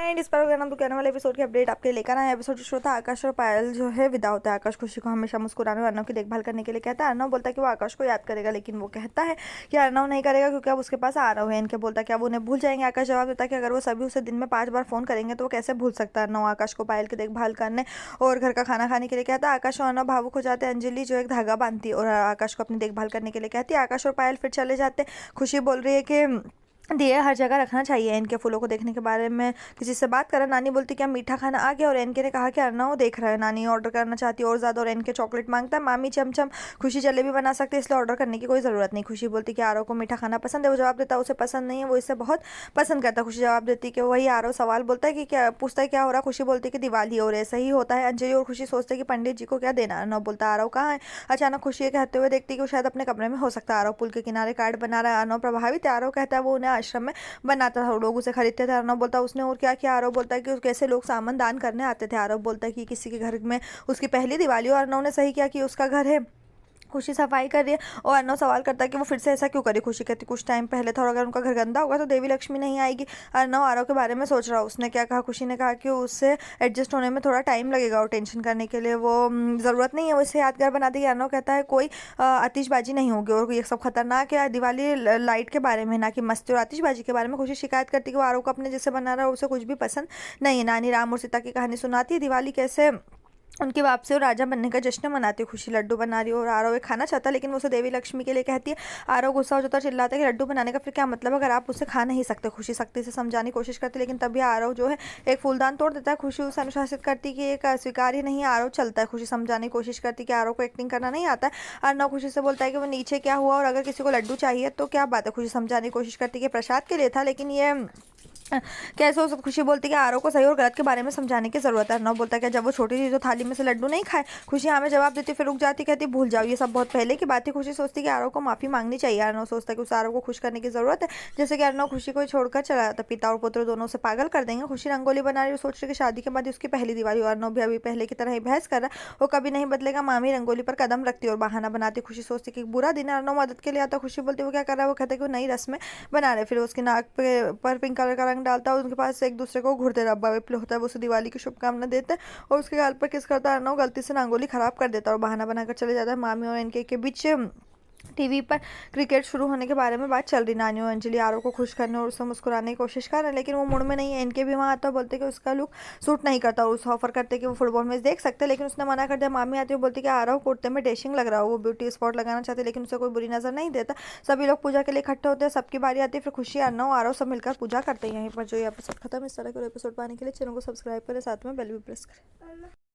Friend, इस पर नाम तो कहने वाले एपिसोड की अपडेट आपके लेकर आए। एपिसोड शुरू होता है, आकाश और पायल जो है विदा होता है। आकाश खुशी को हमेशा मुस्कुराने और अर्नव की देखभाल करने के लिए कहता है। अर्नव बोलता है कि वो आकाश को याद करेगा, लेकिन वो कहता है कि अर्नव नहीं करेगा क्योंकि अब उसके पास आरव है। इनके बोलता है कि अब उन्हें भूल जाएंगे। आकाश जवाब देता है कि अगर वो सभी उसे दिन में 5 बार फोन करेंगे तो वो कैसे भूल सकता है। अर्नव आकाश को पायल की देखभाल करने और घर का खाना खाने के लिए कहता है। आकाश और अर्नव भावुक हो जाते हैं। अंजलि जो एक धागा बांधती है और आकाश को अपनी देखभाल करने के लिए कहती है। आकाश और पायल फिर चले जाते हैं। खुशी बोल रही है कि दिए हर जगह रखना चाहिए। इनके फूलों को देखने के बारे में किसी से बात करा। नानी बोलती क्या मीठा खाना आ गया और एनके ने कहा कि अर्नव देख रहा है। नानी ऑर्डर करना चाहती है और ज़्यादा और एनके चॉकलेट मांगता है। मामी चमचम खुशी जलेबी बना सकती है, इसलिए ऑर्डर करने की कोई ज़रूरत नहीं। खुशी बोलती कि आरव को मीठा खाना पसंद है। वो जवाब देता है उसे पसंद नहीं है, वो इसे बहुत पसंद करता है। खुशी जवाब देती कि वही आरव सवाल बोलता है कि क्या पूछता है क्या हो रहा है। खुशी बोलती है कि दिवाली हो रही है। सही होता है। अंजलि और खुशी सोचते हैं कि पंडित जी को क्या देना। अर्नव बोलता है आरव कहाँ है। अचानक खुशी ये कहते हुए देखती कि वो शायद अपने कमरे में हो सकता है। आरव पुल के किनारे कार्ड बना रहा है। अर्नव प्रभावित है। आरव कहता है वो उन्हें आश्रम में बनाता था, लोग उसे खरीदते थे। अर्नव बोलता है उसने और क्या किया। आरव बोलता है कि कैसे लोग सामान दान करने आते थे। आरव बोलता है कि किसी के घर में उसकी पहली दिवाली और अर्नव ने सही किया कि उसका घर है। खुशी सफाई कर रही है और अर्नव सवाल करता है कि वो फिर से ऐसा क्यों करे। खुशी कहती कुछ टाइम पहले था और अगर उनका घर गंदा होगा तो देवी लक्ष्मी नहीं आएगी। अर्नव आरव के बारे में सोच रहा है। उसने क्या कहा। खुशी ने कहा कि उससे एडजस्ट होने में थोड़ा टाइम लगेगा और टेंशन करने के लिए वो ज़रूरत नहीं है। वो इसे यादगार बना देगी। अर्नव कहता है कोई आतिशबाजी नहीं होगी और ये सब खतरनाक है। दिवाली लाइट के बारे में, ना कि मस्ती और आतिशबाजी के बारे में। खुशी शिकायत करती है कि वो आरव को अपने जैसे बना रहा है और उसे कुछ भी पसंद नहीं है। नानी राम और सीता की कहानी सुनाती है। दिवाली कैसे उनकी वापसी और राजा बनने का जश्न मनाती है। खुशी लड्डू बना रही है और आरव एक खाना चाहता है, लेकिन वो उसे देवी लक्ष्मी के लिए कहती है। आरव गुस्सा हो जाता है, चिल्लाता है कि लड्डू बनाने का फिर क्या मतलब अगर आप उसे खा नहीं सकते। खुशी सख्ती से समझाने की कोशिश करती है, लेकिन तभी आरव जो है एक फूलदान तोड़ देता है। खुशी उसे अनुशासित करती है कि एक स्वीकार्य नहीं है। आरव चलता है। खुशी समझाने की कोशिश करती है कि आरव को एक्टिंग करना नहीं आता है। अर्नव खुशी से बोलता है कि वो नीचे क्या हुआ और अगर किसी को लड्डू चाहिए तो क्या बात है। खुशी समझाने की कोशिश करती है कि प्रसाद के लिए था, लेकिन ये कैसे हो सकता। खुशी बोलती है कि आरव को सही और गलत के बारे में समझाने की जरूरत है। अर्नव बोलता है कि जब वो छोटी थी तो थाली में से लड्डू नहीं खाए। खुशी हमें जवाब देती फिर रुक जाती, कहती भूल जाओ ये सब बहुत पहले की बात थी। खुशी सोचती है कि आरव को माफी मांगनी चाहिए। अर्नव सोचता है कि उस आरव को खुश करने की जरूरत है, जैसे कि अर्नव खुशी को छोड़कर चला जाता। पिता और पुत्र दोनों से पागल कर देंगे। खुशी रंगोली बना रही है, सोच रही कि शादी के बाद उसकी पहली दिवाली। अर्नव भी अभी पहले की तरह ही बहस कर रहा है, वो कभी नहीं बदलेगा। मामी रंगोली पर कदम रखती और बहाना बनाती। खुशी सोचती कि बुरा दिन है। अर्नव मदद के लिए आता। खुशी बोलती वो क्या कर रहा है। वो कहता है कि वो नई रस्में बना रहे। फिर उसकी नाक पर पिंक कलर का रंग डालता है। उनके पास एक दूसरे को घूरते डब्बा विप्ल होता है। वो उसे दिवाली की शुभकामना देते हैं और उसके गाल पर किस करता है। अर्नव गलती से रंगोली खराब कर देता है और बहाना बनाकर चले जाता है। मामी और इनके के बीच टीवी पर क्रिकेट शुरू होने के बारे में बात चल रही। नानी और अंजलि आरव को खुश करने और उसे मुस्कुराने की कोशिश कर रहे हैं, लेकिन वो मूड में नहीं है। इनके भी वहाँ आता है, बोलते कि उसका लुक सूट नहीं करता और उसे ऑफर करते कि वो फुटबॉल मैच देख सकते हैं, लेकिन उसने मना कर दिया। मामी आती है, बोलती कि आरव कुर्ते में डैशिंग लग रहा हो। वो ब्यूटी स्पॉट लगाना चाहते, लेकिन उसे कोई बुरी नजर नहीं देता। सभी लोग पूजा के लिए इकट्ठे होते हैं। सबकी बारी आती है। फिर खुशी अर्नव आरव सब मिलकर पूजा करते हैं। यहीं पर जो ये एपिसोड खत्म। इस तरह के एपिसोड पाने के लिए चैनल को सब्सक्राइब करें, साथ में बेल भी प्रेस करें।